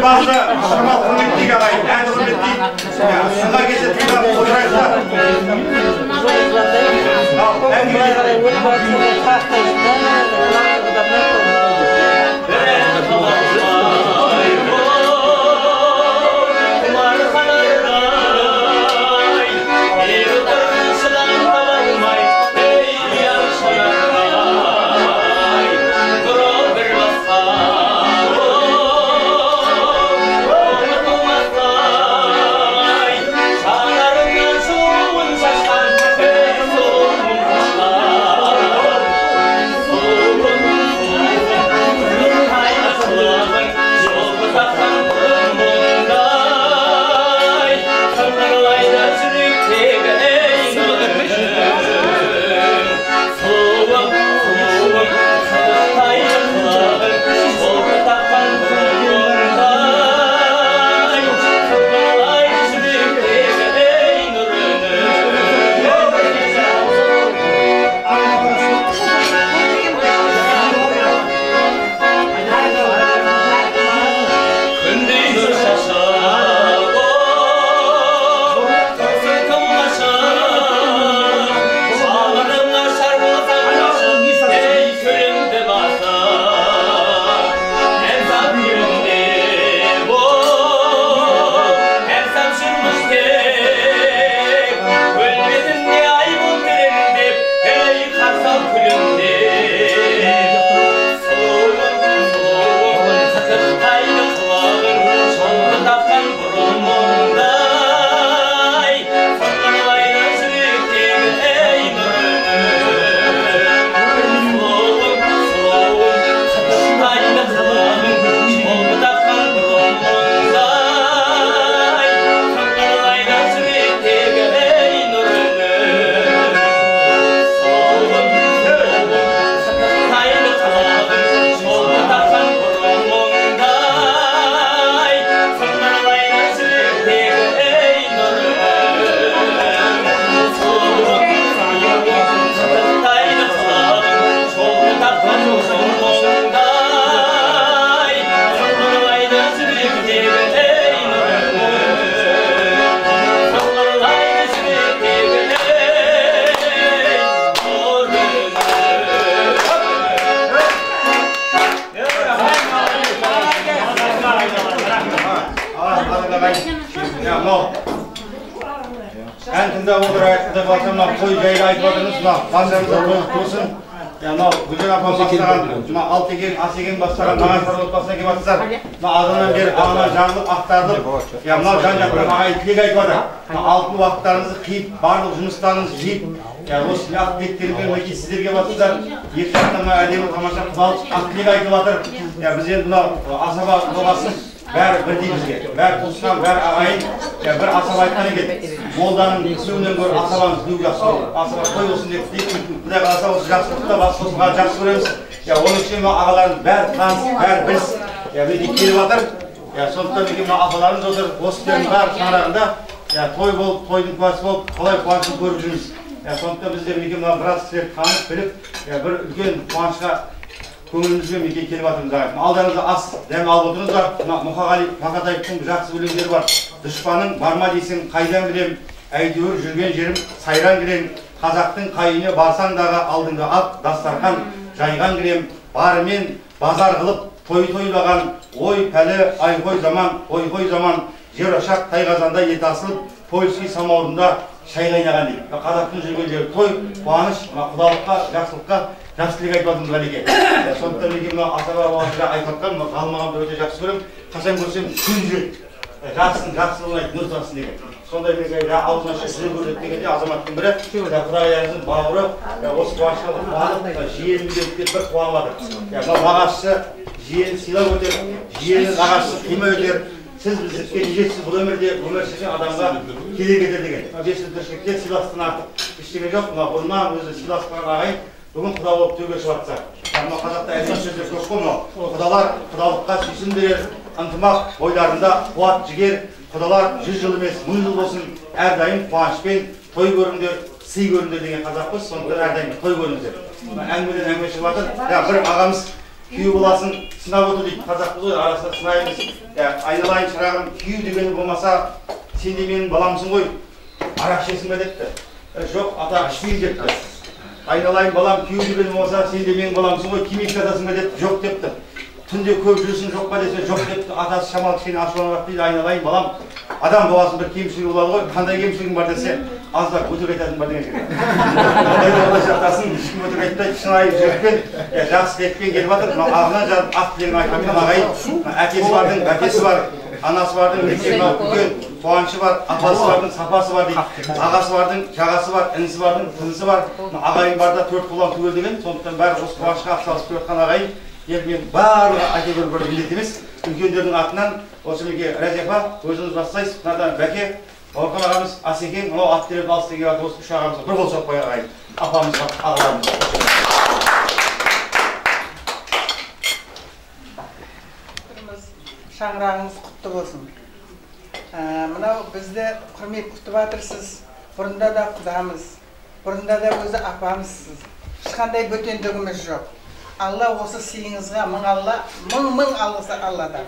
bazı şırma hürmetliği ağayın, en hürmetliği. Şunlar geçe tüyden oturaysa. Әнтінде отырайықта басым, қой жайлы айтып отырыңыз, басымызда тосын. Гүлжен апа бастаған, Алтеген, Асеген бастаған мағашпар отбасына кеп атсыздар. Азаннан бері ағынан жаңылып, ақтарылып, жан-жақтан ағай тілек айтып отыр. Алтын уақыттарыңызды қиып, барлық жұмыстарыңызды жиып, осы ақ тілектермен өте сіздерге батсыздар. Екі жақтан әдемі тамаша құдалық ақ тілек айтып отыр. Біз енді асаба болғасын. Бәрі бірдей бізге, бәрі туысқан, бәрі ағайын, бір асаба айтқан екен. Молданың сөзінен гөрі асабаны күту жақсы болды. Асаба той болсын деп тілеймін. Құдай қаласа осы жақсылықта бас қосуға жақсы көреміз. Оның үшін ағаларымыз бәрі таныс, бәрі біліс. Мінекей келіп жатыр. Сондықтан мінекей апаларымыз отыр. Осы жердің бәрі шаңырағында той болып, тойдың куәсі болып, қалай қуанышын көріп жүрміз. Сондықтан біздер мінекей біраз кісілер танып, біліп, бір үлкен қуанышқа көңілімізбен мекен келіп жатырмыз ағайын. Алдарыңызда ас дәм алып отырыңыздар. Мұқағали Мақатаевтың жақсы өлеңдері бар. Дұшпаның барма дейсің, қайдан білем, әйтеуір жүрген жерім сайран кірем. Қазақтың қайыны барсаң дағы алдыңғы ат дастархан жайған кірем. Барымен базар қылып той тойлаған, ой пәлі айғой заман, ойғой заман. Жер ошақ тайғазанда ет асылып, польский самаурында шай қайнаған дейді. Қазақтың жүрген жері той, қуаныш, құдалыққа, жақсылыққа жақсы тілек айтып жатырмыз ғалеке. Сондықтан мінекей асаба уақытыда айтып жатқан ғалымағамды өте жақсы көремін. Қашан көрсем күн жүреді. Жақсын, жақсы болмайды, нұр тасын деген. Сондай мінекей аузына жүрек көреді дегенде азаматтың бірі, Құдайымыздың бауыры осы қуанышқа қуанып, жиенім деп бір қуанып жатыр. Нағашысы жиенін сыйлап өтер, жиенін нағашысы қимай өтер. Сіз бізге нежетсіз бұл өмірде өмір сүрген адамға керек етер деген. Бесін тіршілікте сыйластықтан артық ештеңе жоқ. Бұрыннан өзі сыйластыққан ағайын бүгін құда болып төге шығып жатса. Қазақта әзір сөздер көп қой. Құдалар құдалыққа сүйсін берер, ынтымақ бойларында қуат жігер. Құдалар 100 жыл емес 1000 жыл болсын, әрдайым қуанышпен той көріңдер, сый көріңдер деген қазақпыз. Сондықтан әрдайым той көріңіздер. Әңгімеден әңгіме шығып жатыр. Бір ағамыз күйеу баласын сынап отыр дейді. Қазақпыз ғой, арасында сынаймыз. Айналайын шырағым, күйеу дегені болмаса, сен де менің баламсың ғой, арақ ішесің бе депті. Жоқ, ата ішпеймін депті. Айналайын балам, күйеу дегені болмаса, сен де менің баламсың ғой, темекі тартасың ба депті. Жоқ депті. Түнде көп жүрсің жоқ па десе, жоқ депті. Атасы шамалы кішкене ашуланып дейді. Айналайын балам, адам боласың, бір кемшілігі болады ғой, қандай кемшілігің бар десе, аздап өтірік айтатын бар деген секілді. Ондай жақтасын, ешкім өтірік айтпайды, шынайы жүрекпен, жақсы тілекпен келіп жатыр. Ағынан жарып ақ тілегін айтқан ағайын, әкесі бардың, бәкесі бар, анасы бардың, үлкен қуанышы бар, апасы бардың, сапасы бар дейді. Ағасы бардың, жағасы бар, інісі бардың, тынысы бар. Ағайын барда төрт қолдан түгел деген, сондықтан бәрі осы қуанышқа атсалысып келе жатқан ағайын. Енді мен барлығы айта бір міндет емес, үлкендердің атынан осы мінеке Рәзипа өзіңіз бастайсыз. Мынадан Бәке, Орхан ағамыз, Асекең, мынау ат теріп алыс деген осы үш ағамызға бір қол соғып қояйық ағайын. Апамызға, ағаларымызға. Шаңырағыңыз құтты болсын. Мынау бізді құрмет күтіп жатырсыз. Бұрында да құдамыз, бұрында да өзі апамызсыз. Ешқандай бөтендігіміз жоқ. Алла осы сыйыңызға мың алғысы Алладан.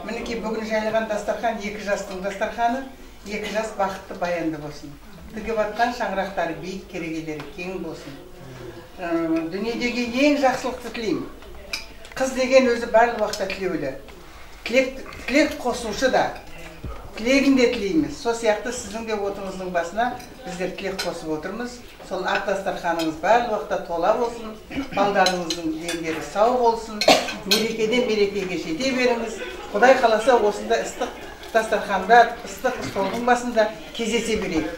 Мінекей бүгін жайылған дастархан екі жастың дастарханы, екі жас бақытты баянды болсын. Тігіп атқан шаңырақтары биік, керегелері кең болсын. Дүниедегі ең жақсылықты тілеймін. Қыз деген өзі барлық уақытта тілеулі. Тілек қосушы да, тілегін де тілейміз. Сол сияқты сіздің де отыңыздың басына біздер тілек қосып отырмыз. Сол ақ дастарханыңыз барлық уақытта тола болсын, балдарыңыздың дендері сау болсын, мерекеден мерекеге жете беріңіз. Құдай қаласа осында ыстық дастарханда, ыстық столдың басында кездесе берейік.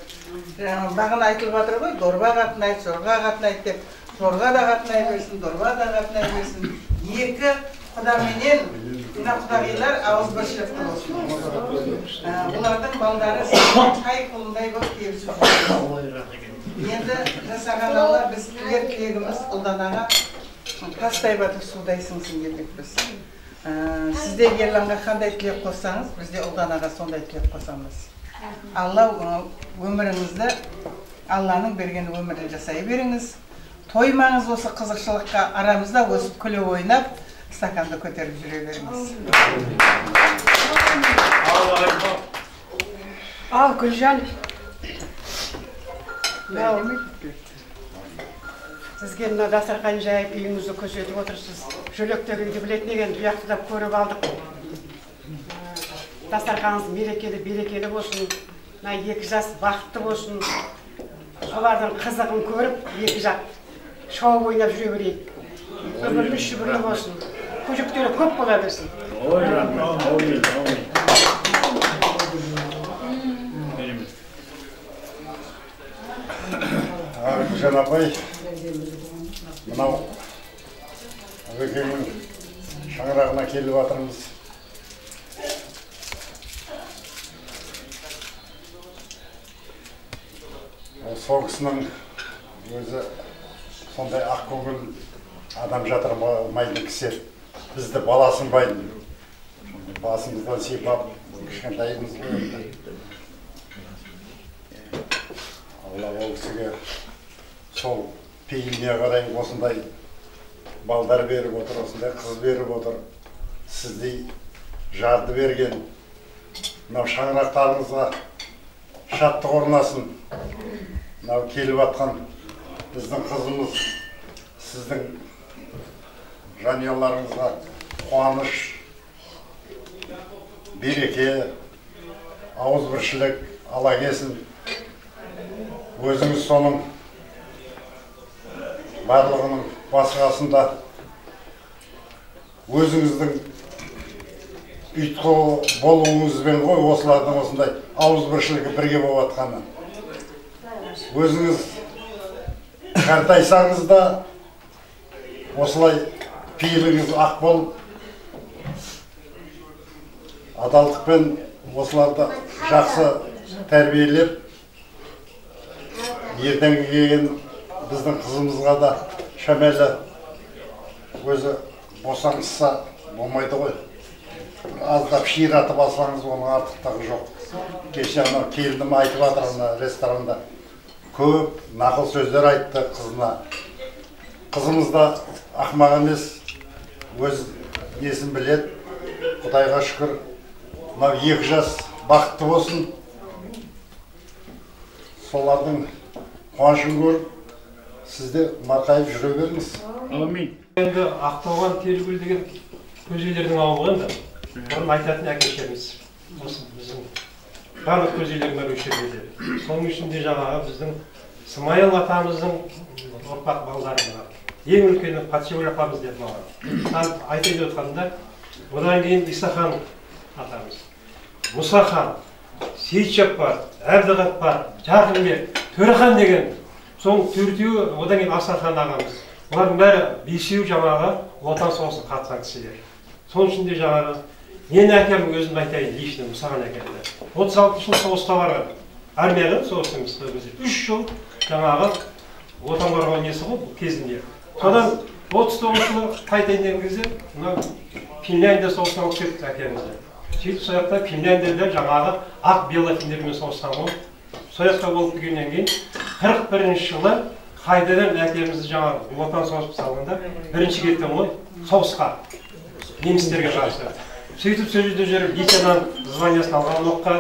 Бағана айтылып жатыр ғой, дорба қатынайды, зорға қатынайды деп, зорға да қатынай берсін, дорба да қатынай берсін. Екі құдаменен мына құдағилар ауызбіршілікті болсын. Олардың балдары қай қолындай болып келісіп жүреді. Енді жасаған Алла біз тілегіміз ұлданаға тастай батып судай сіңсін келмекпіз. Сіздер Ерланға қандай тілек қоссаңыз, бізде ұлданаға сондай тілек қосамыз. Алла өміріңізді, Алланың берген өмірін жасай беріңіз. Тоймаңыз осы қызықшылыққа, арамызда өсіп күліп ойнап, стаканды көтеріп жүре беріңіз. Ал Гүлжан, сізге мына дастархан жайып үйіңізді көрсетіп отырсыз. Жөлектегенді білетін еген тұяқты да көріп алдық. Дастарханыңыз берекелі болсын. Мына екі жас бақытты болсын. Солардың қызығын көріп, екі жақ шауып ойнап жүре берейік. Өміріміз шүбірлі болсын. Көжектері көп бола берсін. Гүлжан апай, мынау Әбекеңнің шаңырағына келіп жатырмыз. Сол кісінің өзі сондай ақ көңіл адам жатырмайтын кісі. Бізді баласын байды. Басымыздан сипап, кішкентайымыз қойды. Алла ол кісіге сол пейіліне қарай осындай балдар беріп отыр, осындай қыз беріп отыр. Сіздей жарды берген. Мынау шаңырақтарыңызға шаттық орнасын. Мынау келіп атқан біздің қызымыз, сіздің жанұяларыңызға қуаныш, береке, ауызбіршілік ала келсін. Өзіңіз соның барлығының басқасында өзіңіздің ұйытқы болуыңызбен ғой осылардың осындай ауызбіршілігі бірге болып атқаны. Өзіңіз қартайсаңыз да осылай пейіліңіз ақ болып, адалдықпен осыларды жақсы тәрбиелеп, ертеңгі келген біздің қызымызға да шәмелі өзі босаңсыса болмайды ғой. Аздап ширатып алсаңыз оның артықтығы жоқ. Кеше анау келінім айтып жатыр ресторанда. Көп нақыл сөздер айтты қызына. Қызымыз да ақымақ емес, өз несін біледі. Құдайға шүкір, мынау 2 жас бақытты болсын. Солардың қуанышын көріп, сізде марқайып жүре беріңіз. Әмин. Енді Ақтауған Теркөл деген көзейлердің ауылы енді. Бұрын айтатын әке-шешеміз. Осы біздің барлық көзейлердің бәрі өшерде. Соның ішінде жаңағы біздің Смайыл атамыздың ұрпақ балдары бар. Ең үлкені Патшагүл апамыз деп маған. Айтып отқанда, одан кейін Исахан атамыз, Мұсахан, Сейітжап бар, Әбдіғат бар, Жақынбек, Төрехан деген соң төртеуі, одан кейін Асархан ағамыз. Олардың бәрі 5-еу жаңағы отан соғысына қатысқан кісілер. Соның ішінде жаңағы менің әкем өзім айтайын, лично Мұсахан әкемді. 36-шы соғысқа барған. Армияға соғысымыз 3 жыл жаңағы отан қорғау несі ғой кезінде. Содан 39 жылы қайтайын деген кезде Финляндия соғысына алып кетті әкемізді. Сөйтіп сояқта Финляндияда жаңағы ақ белофиндермен соғысқан ғой. Сояқта болып келгеннен кейін 41-ші жылы қайтадан әкемізді жаңағы отан соғысып салғанда бірінші кеттім ғой соғысқа немістерге қарсы. Сөйтіп сол жерде жүріп лейтенант званиясын алған оққан,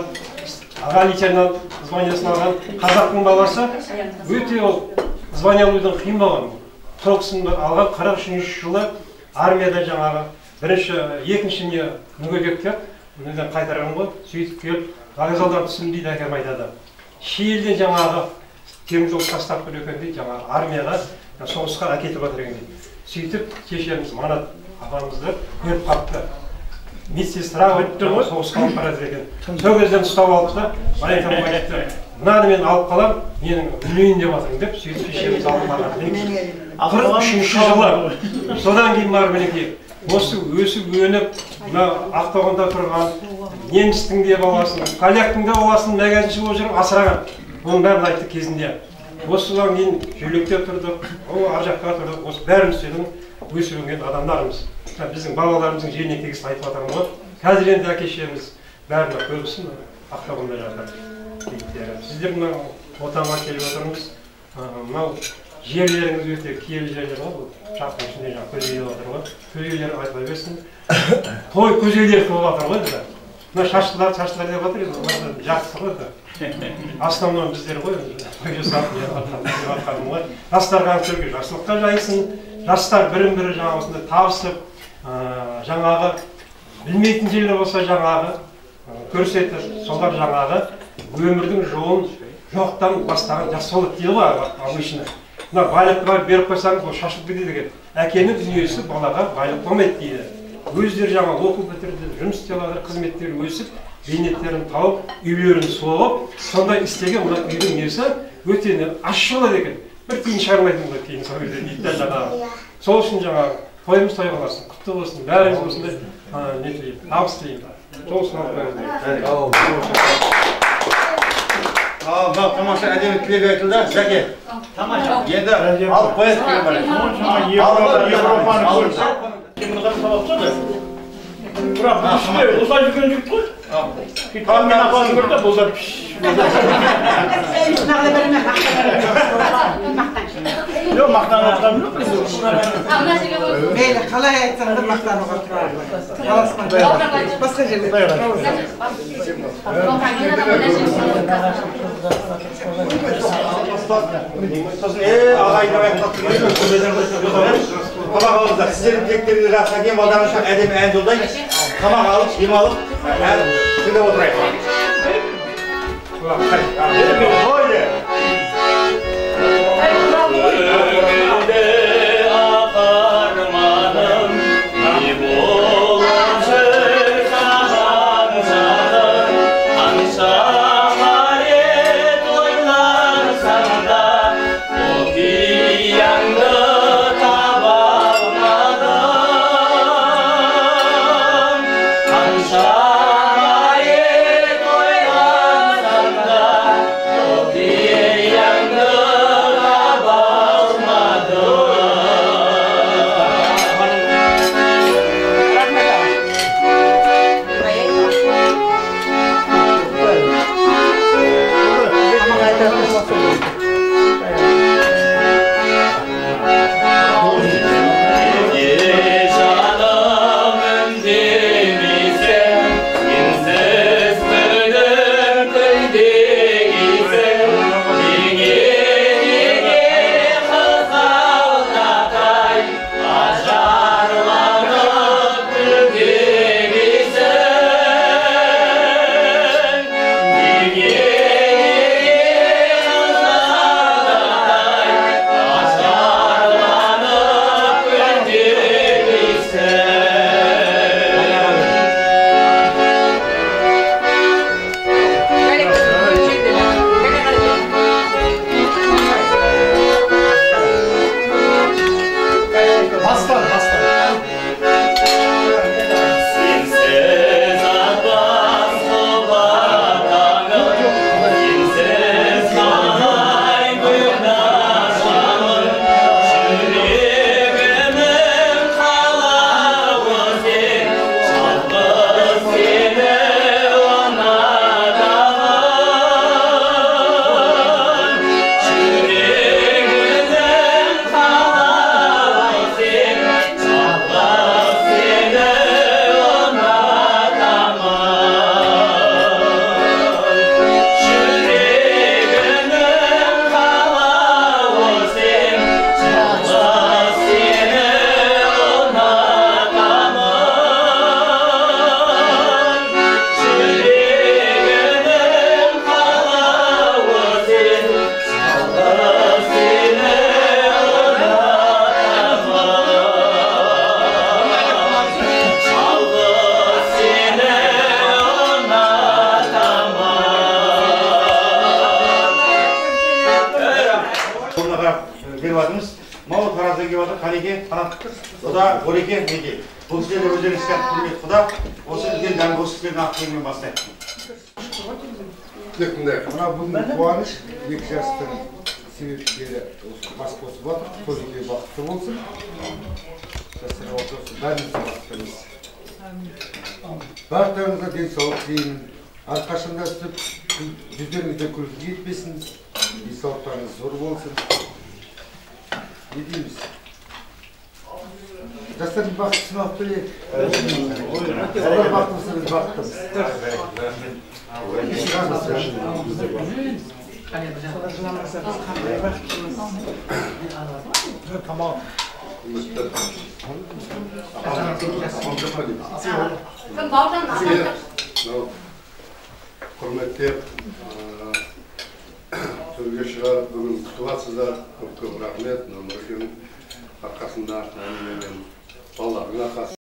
аға лейтенант званиясын алған қазақтың баласы өте ол звания алудың қиын болған. Сол кісіні алған 43-ші жылы армияда жаңағы екінші мүгедекті мүлден қайтарған ғой. Сөйтіп келіп вокзалдан түсінбейді әкем айтады. Шиелден жаңағы теміржол тастап тұр екен дейді, жаңағы армияға соғысқа әкетіп жатыр екен дейді. Сөйтіп кешеміз Манат апамызды көріп қапты. Медсестра соғысқа алып барады екен. Сол кезден ұстап алып та, айтамын айтты. Мынаны мен алып қалам, менің үлейін деп жатырмын деп, сөйтіп кешеміз алып барады. 43-ші жылы. Содан кейін бар мінекей. Осы өсіп өніп, Ақтауғанда тұрған немістің де баласын, поляктың да баласын мәгәзінші болып жүріп асыраған. Оның бәрін айтты кезінде. Осыдан кейін жүйлекте тұрдық, ар жаққа тұрдық, осы бәріміз сөйлің өсірген адамдарымыз. Біздің балаларымыздың жеріне тегісін айтып жатырмын ғой. Қазір енді әке-шешеміз бәріне көбісін Ақтауғанда жатыр. Сіздер мына отанға келіп отырмыз. Мынау жерлеріңіз өте киелі жерлер ғой. Шақтың ішінде жаңа көзейлер отыр ғой. Көзейлер айтыла берсін. Той көзейлер болып жатыр ғой бізде. Мына шаштылар деп жатыр еді, жақсы ғой да. Основном біздер ғой, жастарға көрге жақсылыққа жайсын, жастар бірін-бірі жаңа осында табысып, жаңағы білмейтін жерлер болса жаңағы көрсетіп, солар жаңағы өмірдің жолын жоқтан бастаған жақсы болады дейді ғой обычно. Мына байлықты бар беріп қойсаңыз, ол шашылып кетеді екен. Әкенің дүниесі балаға байлық болмайды дейді. Өздері жаңа оқу бітірді, жұмыс істеп жатыр, қызметтері өсіп, бейнеттерін тауып, үйлерін соғып, сондай істеген мына үйдің несі өте ащы болады екен. Бір тиын шығармайтын болады кейін сол кезде дейді жаңағы. Сол үшін жаңағы тойымыз той болсын, құтты болсын, бәріміз осындай не тілеймін, табыс тілеймін. Сол үшін алып Мынау тамаша әдемі тілек айтылды, Жәке. Енді алып қояды деген бар. Европаны көрсек, кемінған сабақшы да. Бірақ бұл ішінде осылай жүрген жігіт қой. Мен апасын көрді, бұл да Жоқ, мақтан атқан жоқ. Мейлі, қалай айтсам да мақтануға тұрады. Басқа жерде. Сосын, ағайын тамақ алыңыздар. Сіздердің тілектеріңізді жақсы әкем, балдарыңызға әдемі ән жолдаймыз. Тамақ алып, демалып, тыңдап отырайық. Қанеке, Құда, Ореке, Неке. Бұл кісілерді өздеріңіз істеп құрмет Құда, осы үлкен дәм осы кісілердің ақтығымен бастайды. Мына бүгін қуаныш, екі жастың себепкері бас қосып жатыр, көзге бақытты болсын. Жастарға отырсын, бәріміздің бақыттымыз. Барлықтарыңызға денсаулық тілеймін. Әрқашанда өстіп, жүздеріңізде күлкі кетпесін, денсаулықтарыңыз зор болсын. Не дейміз? Жастардың бақытты сынап білейік. Олар бақытты болса, біз бақыттымыз. Құрметтеп, төрге шығарып бүгін күтіп жатсыздар. Көп рахмет. Нұрекенің арқасында, балалардың арқасында.